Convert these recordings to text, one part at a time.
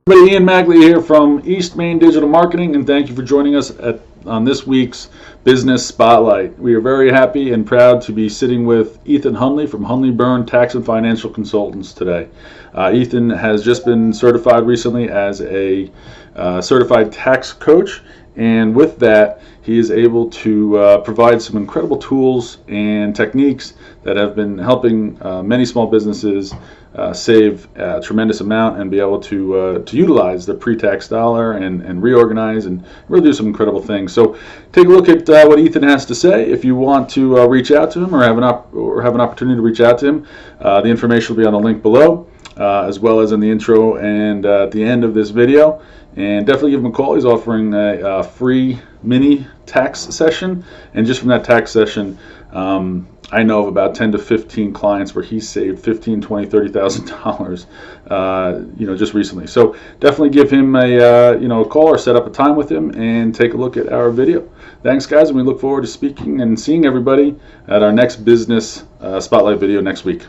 Everybody, Ian Magley here from East Main Digital Marketing, and thank you for joining us on this week's Business Spotlight. We are very happy and proud to be sitting with Ethan Hundley from Hundley Burn Tax and Financial Consultants today. Ethan has just been certified recently as a certified tax coach, and with that, he is able to provide some incredible tools and techniques that have been helping many small businesses save a tremendous amount and be able to utilize their pre-tax dollar and reorganize and really do some incredible things. So take a look at what Ethan has to say. If you want to reach out to him or have an opportunity to reach out to him, the information will be on the link below, as well as in the intro and at the end of this video. And definitely give him a call. He's offering a free mini tax session, and just from that tax session, I know of about 10 to 15 clients where he saved $15,000, $20,000, $30,000, just recently. So definitely give him a call or set up a time with him and take a look at our video. Thanks, guys, and we look forward to speaking and seeing everybody at our next business spotlight video next week.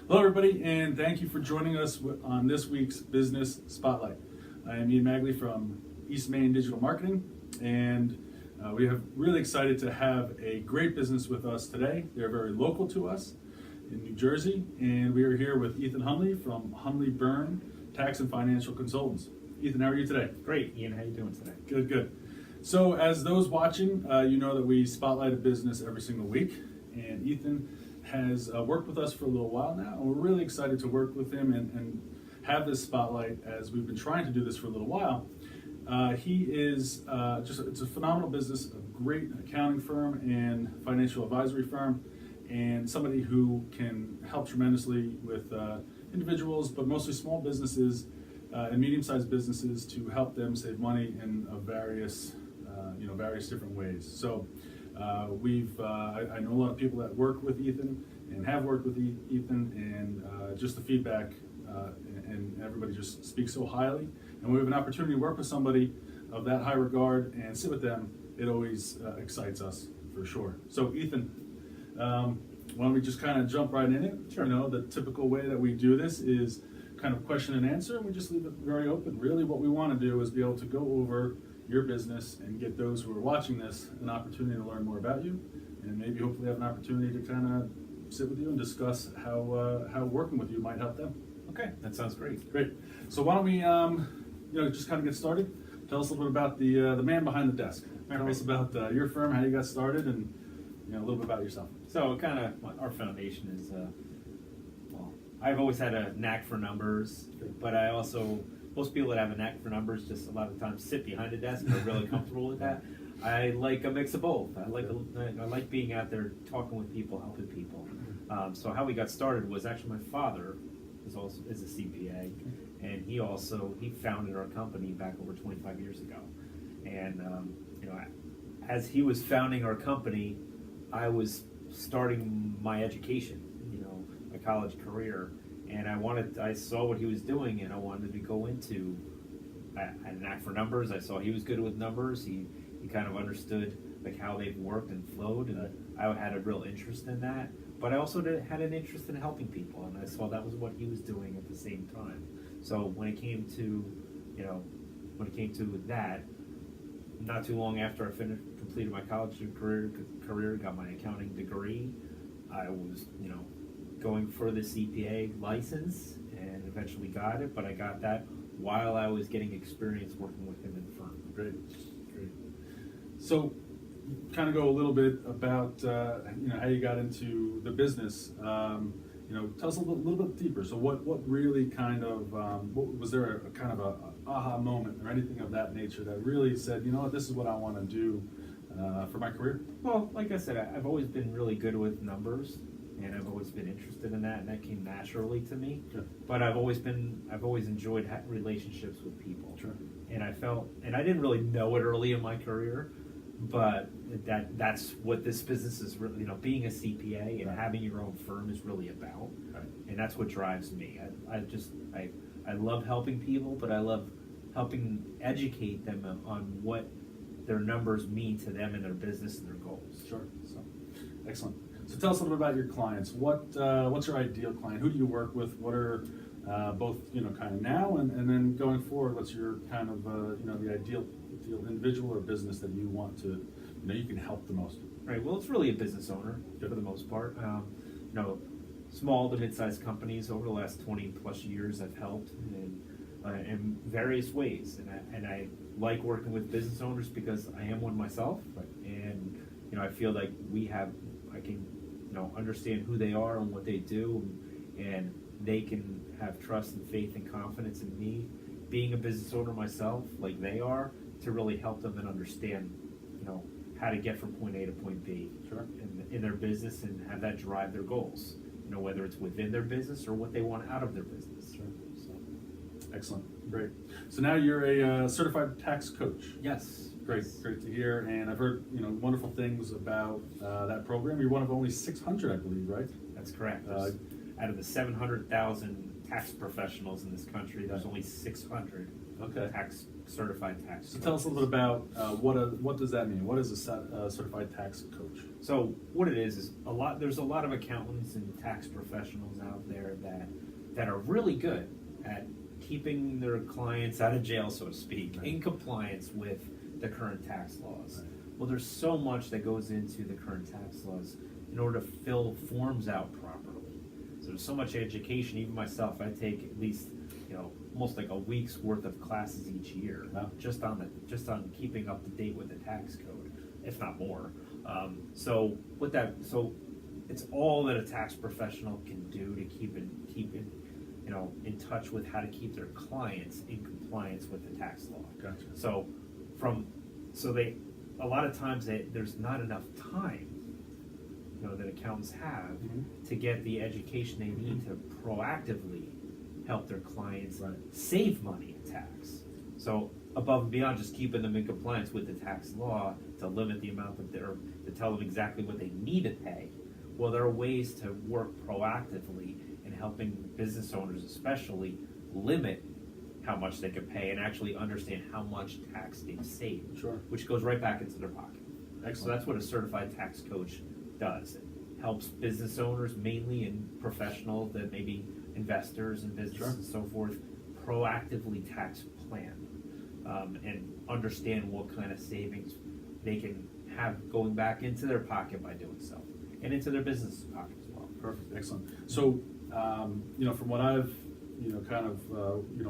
Hello, everybody, and thank you for joining us on this week's Business Spotlight. I am Ian Magley from East Main Digital Marketing, and we are really excited to have a great business with us today. They're very local to us in New Jersey, and we are here with Ethan Hundley from Hundley Burn Tax and Financial Consultants. Ethan, how are you today? Great, Ian. How are you doing today? Good, good. So as those watching, you know that we spotlight a business every single week, and Ethan has worked with us for a little while now, and we're really excited to work with him and have this spotlight as we've been trying to do this for a little while. He is it's a phenomenal business, a great accounting firm and financial advisory firm, and somebody who can help tremendously with individuals, but mostly small businesses and medium-sized businesses to help them save money in various different ways. So I know a lot of people that work with Ethan and have worked with Ethan, and just the feedback and everybody just speaks so highly. And when we have an opportunity to work with somebody of that high regard and sit with them, it always excites us for sure. So Ethan, why don't we just kind of jump right in it? Sure. The typical way that we do this is kind of question and answer, and we just leave it very open. Really what we want to do is be able to go over your business and get those who are watching this an opportunity to learn more about you, and maybe hopefully have an opportunity to kind of sit with you and discuss how working with you might help them. Okay, that sounds great. Great. So why don't we just kind of get started? Tell us a little bit about the man behind the desk. Tell us about your firm, how you got started, and a little bit about yourself. So kind of our foundation is, I've always had a knack for numbers, but I also, most people that have a knack for numbers just a lot of times sit behind a desk and are really comfortable with that. I like a mix of both. I like being out there talking with people, helping people. So how we got started was actually my father is a CPA, and he founded our company back over 25 years ago. And as he was founding our company, I was starting my education, my college career, and I saw what he was doing, and I wanted to go into. I had a knack for numbers. I saw he was good with numbers. He kind of understood how they've worked and flowed, and I had a real interest in that. But I also had an interest in helping people, and I saw that was what he was doing at the same time. So when it came to that, not too long after I completed my college career, got my accounting degree, I was going for the CPA license and eventually got it. But I got that while I was getting experience working with him in the firm. Great. So, kind of go a little bit about how you got into the business. Tell us a little bit deeper. So, what really kind of was there a kind of a aha moment or anything of that nature that really said, this is what I want to do for my career? Well, like I said, I've always been really good with numbers, and I've always been interested in that, and that came naturally to me. Sure. But I've always enjoyed relationships with people. Sure. And I didn't really know it early in my career, but that's what this business is really, being a CPA and Right. having your own firm is really about. Right. And that's what drives me. I love helping people, but I love helping educate them on what their numbers mean to them and their business and their goals. Sure. So, excellent. So tell us a little bit about your clients. What's your ideal client? Who do you work with? What are both kind of now and then going forward? What's your kind of the ideal individual or business that you want to you can help the most? Right. Well, it's really a business owner for the most part. Small to mid-sized companies over the last 20 plus years I've helped in various ways, and I like working with business owners because I am one myself, and I feel like I can understand who they are and what they do, and they can have trust and faith and confidence in me being a business owner myself like they are, to really help them and understand how to get from point A to point B in their business, and have that drive their goals, whether it's within their business or what they want out of their business. So. Excellent, great. So now you're a certified tax coach. Yes. Great to hear. And I've heard wonderful things about that program. You're one of only 600, I believe, right? That's correct. Out of the 700,000 tax professionals in this country, there's only 600 certified tax. So tell us a little bit about what does that mean? What is a certified tax coach? So what it is there's a lot of accountants and tax professionals out there that are really good at keeping their clients out of jail, so to speak, in compliance with the current tax laws. Well, there's so much that goes into the current tax laws in order to fill forms out properly. So there's so much education. Even myself, I take at least almost like a week's worth of classes each year, just on keeping up to date with the tax code, if not more. So it's all that a tax professional can do to keep in touch with how to keep their clients in compliance with the tax law. Gotcha. So a lot of times there's not enough time that accountants have to get the education they need to proactively help their clients save money in tax. So above and beyond just keeping them in compliance with the tax law to limit the amount to tell them exactly what they need to pay. Well, there are ways to work proactively in helping business owners especially limit how much they can pay and actually understand how much tax they've saved, which goes right back into their pocket. Excellent. So that's what a certified tax coach does. It helps business owners, mainly and professionals, that maybe investors and businesses and so forth, proactively tax plan and understand what kind of savings they can have going back into their pocket by doing so, and into their business pocket as well. Perfect, excellent. So, from what I've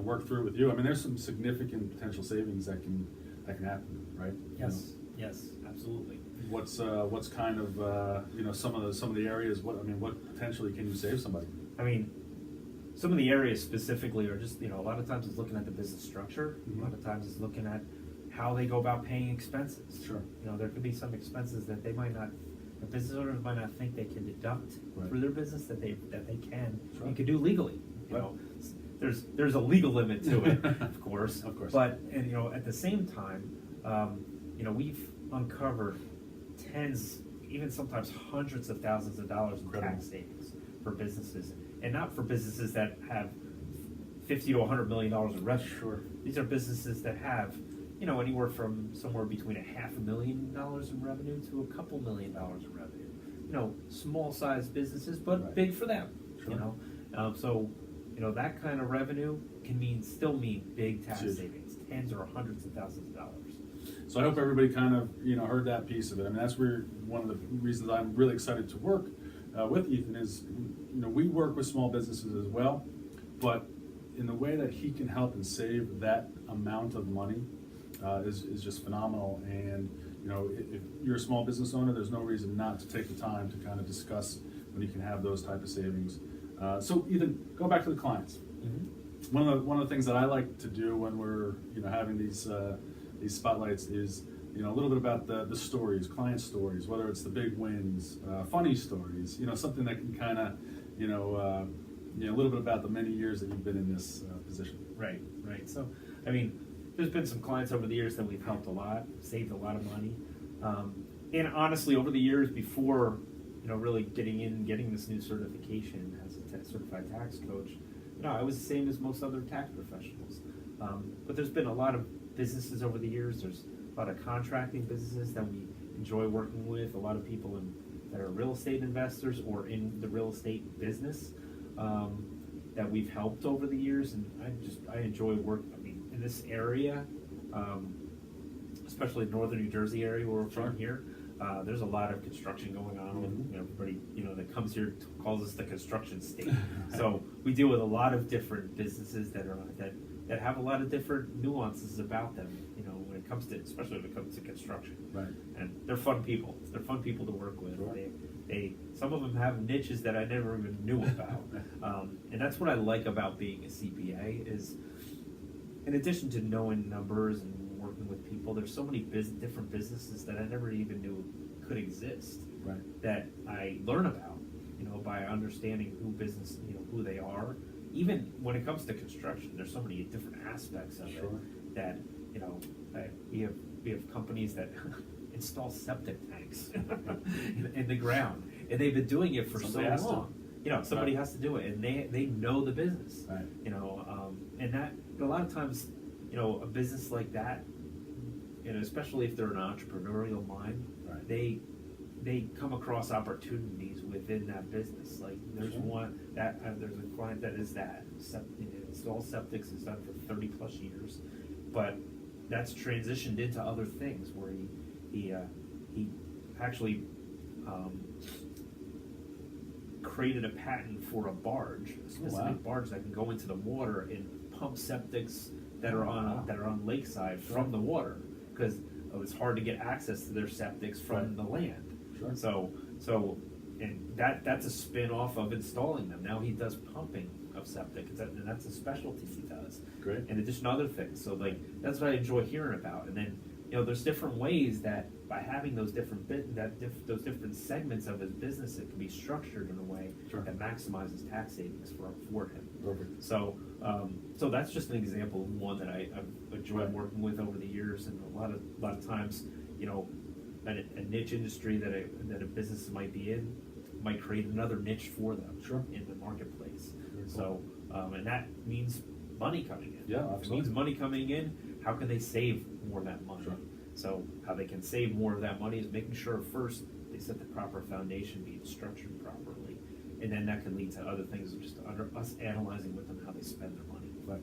worked through with you, I mean, there's some significant potential savings that can happen, right? Yes, absolutely. What's kind of some of the areas? What potentially can you save somebody? I mean, some of the areas specifically are just, a lot of times it's looking at the business structure. A lot of times it's looking at how they go about paying expenses. Sure. There could be some expenses that the business owners might not think they can deduct through their business that they can and can do legally. There's a legal limit to it, of course. Of course. But at the same time, we've uncovered tens, even sometimes hundreds of thousands of dollars in tax savings for businesses, and not for businesses that have $50 to $100 million in revenue. Sure. These are businesses that have, anywhere from somewhere between $500,000 in revenue to a couple $1 million in revenue. Small sized businesses, but big for them. Sure. That kind of revenue can still mean big tax savings, tens or hundreds of thousands of dollars. So I hope everybody kind of heard that piece of it. I mean, that's where one of the reasons I'm really excited to work with Ethan is, we work with small businesses as well, but in the way that he can help and save that amount of money is just phenomenal. And if you're a small business owner, there's no reason not to take the time to kind of discuss when you can have those type of savings. So Ethan, go back to the clients. Mm-hmm. One of the things that I like to do when we're having these spotlights is a little bit about the stories, client stories, whether it's the big wins, funny stories, something that can kind of a little bit about the many years that you've been in this position. Right. So, I mean, there's been some clients over the years that we've helped a lot, saved a lot of money, and honestly, over the years before really getting this new certification as a certified tax coach, I was the same as most other tax professionals. But there's been a lot of businesses over the years. There's a lot of contracting businesses that we enjoy working with. A lot of people in that are real estate investors or in the real estate business that we've helped over the years, and I enjoy work. I mean, in this area, especially northern New Jersey area where we're from here. There's a lot of construction going on. With, everybody, that comes here calls us the construction state. So we deal with a lot of different businesses that have a lot of different nuances about them. When it comes to, especially when it comes to construction. Right. And they're fun people. They're fun people to work with. Sure. They some of them have niches that I never even knew about. And that's what I like about being a CPA is, in addition to knowing numbers and working with people, there's so many different businesses that I never even knew could exist. Right. That I learn about, by understanding who they are. Even when it comes to construction, there's so many different aspects of it that we have companies that install septic tanks in the ground, and they've been doing it for so long. Somebody has to do it, and they know the business. Right. And that a lot of times, a business like that, especially if they're an entrepreneurial mind, right. They come across opportunities within that business. Like there's there's a client that is that installs septics, has done for 30 plus years, but that's transitioned into other things where he actually created a patent for a barge, a specific barge that can go into the water and pump septics that are on lakeside from the water, because it was hard to get access to their septics from the land. Sure. So and that's a spin-off of installing them. Now he does pumping of septic, and that's a specialty he does. Great. In addition to other things. So that's what I enjoy hearing about. And then there's different ways that by having those different those different segments of his business, it can be structured in a way that maximizes tax savings for him. Perfect. So that's just an example of one that I've enjoyed working with over the years, and a lot of times, a niche industry that a business might be in might create another niche for them in the marketplace. So and that means money coming in. Yeah, absolutely. It means money coming in. How can they save more of that money? Sure. So how they can save more of that money is making sure first they set the proper foundation, being structured properly, and then that can lead to other things, just under us analyzing with them how they spend their money. Right.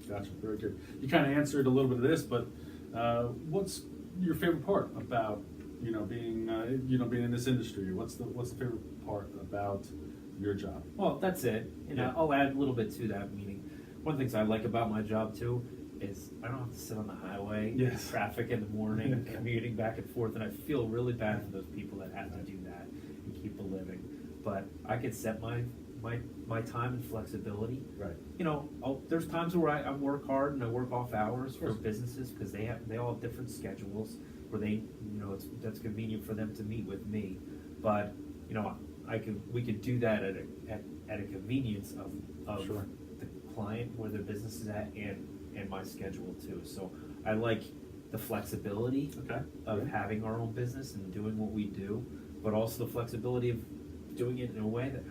Gotcha. Very good. You kind of answered a little bit of this, but what's your favorite part about being in this industry? What's the favorite part about your job? Well, that's it. I'll add a little bit to that. Meaning, one of the things I like about my job too is I don't have to sit on the highway, traffic in the morning, commuting back and forth, and I feel really bad for those people that have to do that and keep a living. But I could set my time and flexibility. Right. There's times where I work hard and I work off hours for businesses because they all have different schedules where that's convenient for them to meet with me. But we could do that at a convenience of the client, where their business is at, and my schedule too. So I like the flexibility of having our own business and doing what we do, but also the flexibility of doing it in a way that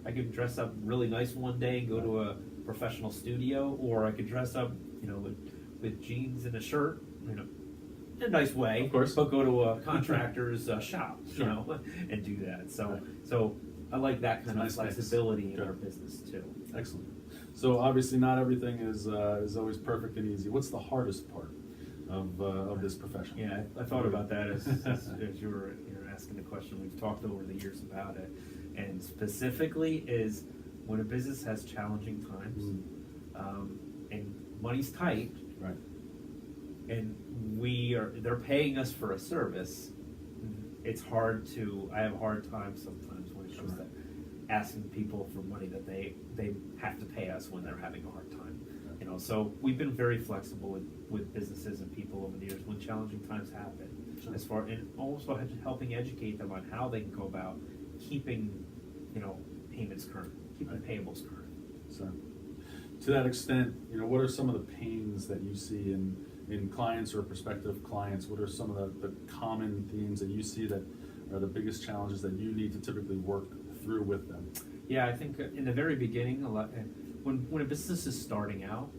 I could dress up really nice one day and go to a professional studio, or I could dress up with jeans and a shirt, in a nice way, of course, but go to a contractor's shop, and do that. So I like that kind of flexibility in our business too. Excellent. So obviously not everything is always perfect and easy. What's the hardest part of this profession? Yeah, I thought about that as you were asking the question. We've talked over the years about it, and specifically is when a business has challenging times, and money's tight, right? And they're paying us for a service. It's hard I have a hard time sometimes when it comes to asking people for money that they have to pay us when they're having a hard time. So we've been very flexible with businesses and people over the years when challenging times happen. And also helping educate them on how they can go about keeping, payments current, keeping payables current. So, to that extent, what are some of the pains that you see in clients or prospective clients? What are some of the common themes that you see that are the biggest challenges that you need to typically work through with them? Yeah, I think in the very beginning, when a business is starting out,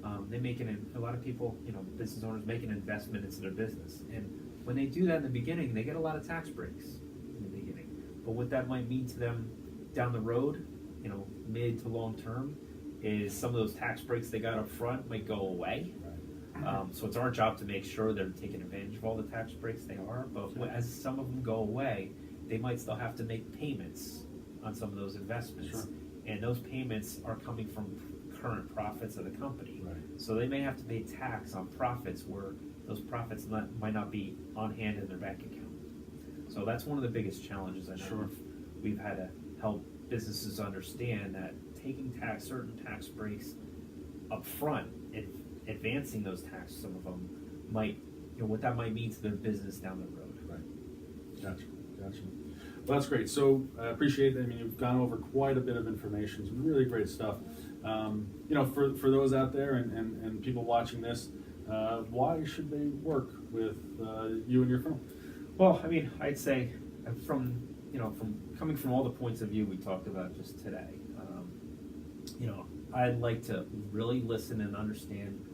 a lot of people, business owners make an investment into their business, and when they do that in the beginning, they get a lot of tax breaks in the beginning. But what that might mean to them down the road, mid to long term, is some of those tax breaks they got up front might go away. So it's our job to make sure they're taking advantage of all the tax breaks they are. But as some of them go away, they might still have to make payments on some of those investments. Sure. And those payments are coming from current profits of the company. Right. So they may have to pay tax on profits where those profits might not be on hand in their bank account. So that's one of the biggest challenges I know. Sure. We've had to help businesses understand that taking certain tax breaks up front and advancing those taxes, some of them might, what that might mean to their business down the road. Right. Gotcha. Well, that's great. So I appreciate it. I mean, you've gone over quite a bit of information. Some really great stuff. For those out there and people watching this, why should they work with you and your firm? Well, I mean, I'd say from coming from all the points of view we talked about just today, I'd like to really listen and understand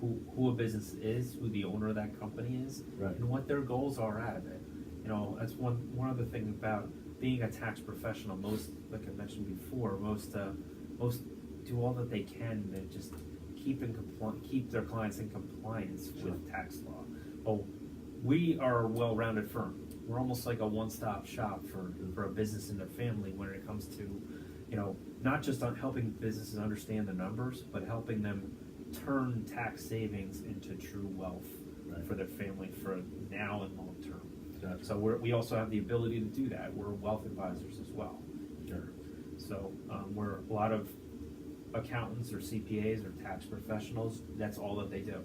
who a business is, who the owner of that company is, right, and what their goals are out of it. That's one other thing about being a tax professional. Most, like I mentioned before, most do all that they can to just keep their clients in compliance with tax law. Oh, we are a well-rounded firm. We're almost like a one-stop shop for a business and their family when it comes to, not just on helping businesses understand the numbers, but helping them turn tax savings into true wealth for their family for now and long term. Gotcha. So we also have the ability to do that. We're wealth advisors as well. Sure. So we're a lot of accountants or CPAs or tax professionals. That's all that they do,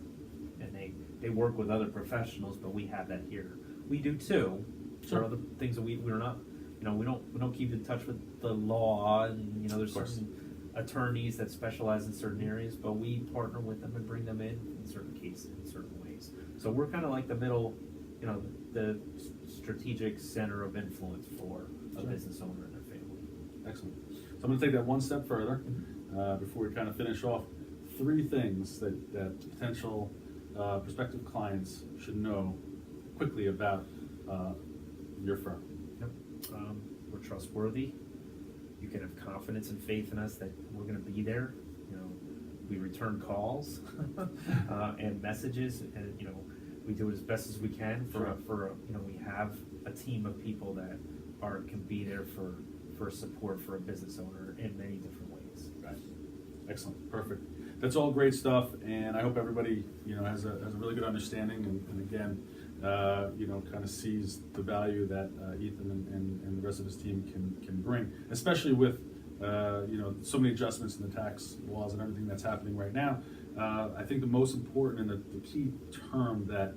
and they work with other professionals. But we have that here. We do too. Sure. There are other things that we're not. We don't keep in touch with the law, and there's certain attorneys that specialize in certain areas, but we partner with them and bring them in certain cases, in certain ways. So we're kind of like the middle, the strategic center of influence for a business owner and their family. Excellent. So I'm going to take that one step further before we kind of finish off. 3 things that potential prospective clients should know quickly about your firm. Yep. We're trustworthy. You can have confidence and faith in us that we're going to be there. We return calls and messages, and we do it as best as we can we have a team of people that can be there for support for a business owner in many different ways. Right. Excellent. Perfect. That's all great stuff, and I hope everybody has a really good understanding and again kind of sees the value that Ethan and the rest of his team can bring, especially with so many adjustments in the tax laws and everything that's happening right now. I think the most important and the key term that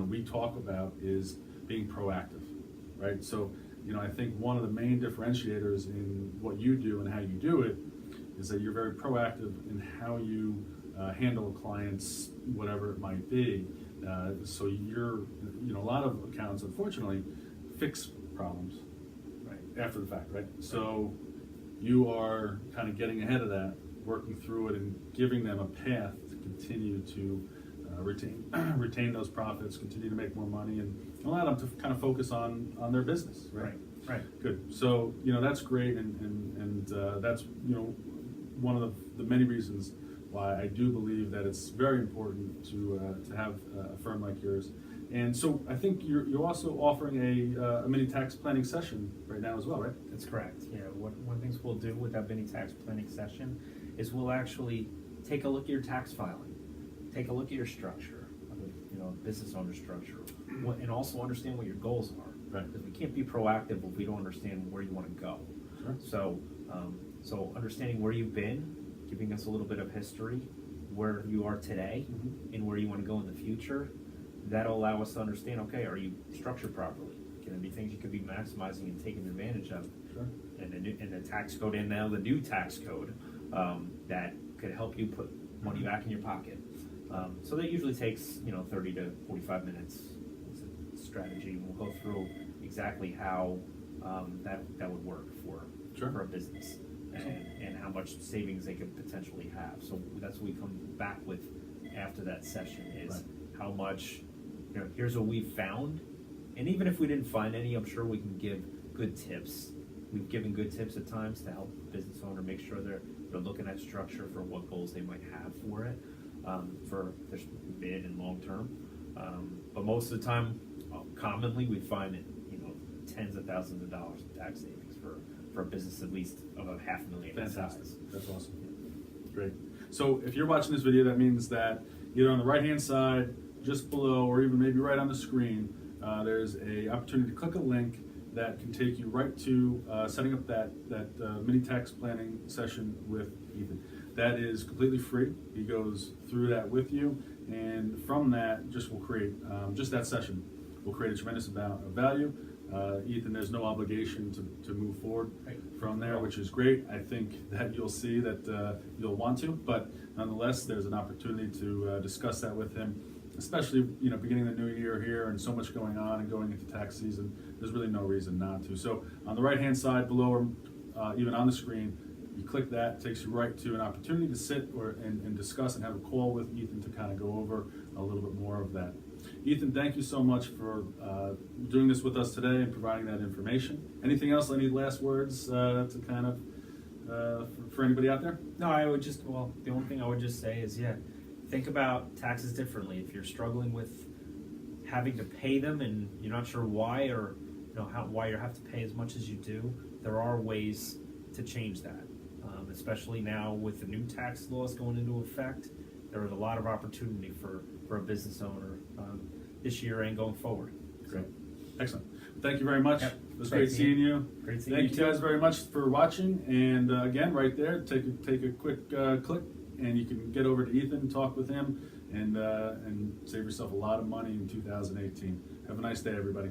we talk about is being proactive, right? So I think one of the main differentiators in what you do and how you do it is that you're very proactive in how you handle clients, whatever it might be. So you're, a lot of accountants, unfortunately, fix problems after the fact, right? So you are kind of getting ahead of that, working through it, and giving them a path to continue to retain those profits, continue to make more money, and allow them to kind of focus on their business, right? Right. Good. So that's great, and that's one of the many reasons why I do believe that it's very important to have a firm like yours. And so I think you're also offering a mini tax planning session right now as well, right? That's correct. Yeah. One of the things we'll do with that mini tax planning session is we'll actually take a look at your tax filing, take a look at your structure, business owner structure, and also understand what your goals are. Right. Because we can't be proactive if we don't understand where you want to go. Sure. So understanding where you've been, giving us a little bit of history, where you are today, and where you want to go in the future. That'll allow us to understand, okay, are you structured properly? Can there be things you could be maximizing and taking advantage of? Sure. And the tax code, and now the new tax code, that could help you put money back in your pocket. So that usually takes 30 to 45 minutes. It's a strategy. We'll go through exactly how that would work for a business and how much savings they could potentially have. So that's what we come back with after that session is how much, here's what we've found. And even if we didn't find any, I'm sure we can give good tips. We've given good tips at times to help the business owner make sure they're looking at structure for what goals they might have for it, for their mid and long term. But most of the time, commonly we find it, tens of thousands of dollars in tax savings for a business at least of a $500,000 in Fantastic. size. That's awesome. Great. So if you're watching this video, that means that either on the right-hand side, just below, or even maybe right on the screen, there's a opportunity to click a link that can take you right to setting up that mini tax planning session with Ethan. That is completely free. He goes through that with you, and from that, just will create just that session will create a tremendous amount of value. Ethan, there's no obligation to move forward from there, which is great. I think that you'll see that you'll want to, but nonetheless, there's an opportunity to discuss that with him, especially beginning the new year here and so much going on and going into tax season. There's really no reason not to. So on the right-hand side below, or even on the screen, you click that, it takes you right to an opportunity to sit and discuss and have a call with Ethan to kind of go over a little bit more of that. Ethan, thank you so much for doing this with us today and providing that information. Anything else? Any last words to kind of for anybody out there? No, the only thing I would just say is, think about taxes differently. If you're struggling with having to pay them and you're not sure why, or why you have to pay as much as you do, there are ways to change that. Especially now with the new tax laws going into effect, there is a lot of opportunity for a business owner this year and going forward. Great. Excellent. Thank you very much. Yep. It was great seeing you. Great seeing Thank you you guys very much for watching. And again, right there, take a quick click, and you can get over to Ethan, talk with him, and save yourself a lot of money in 2018. Have a nice day, everybody.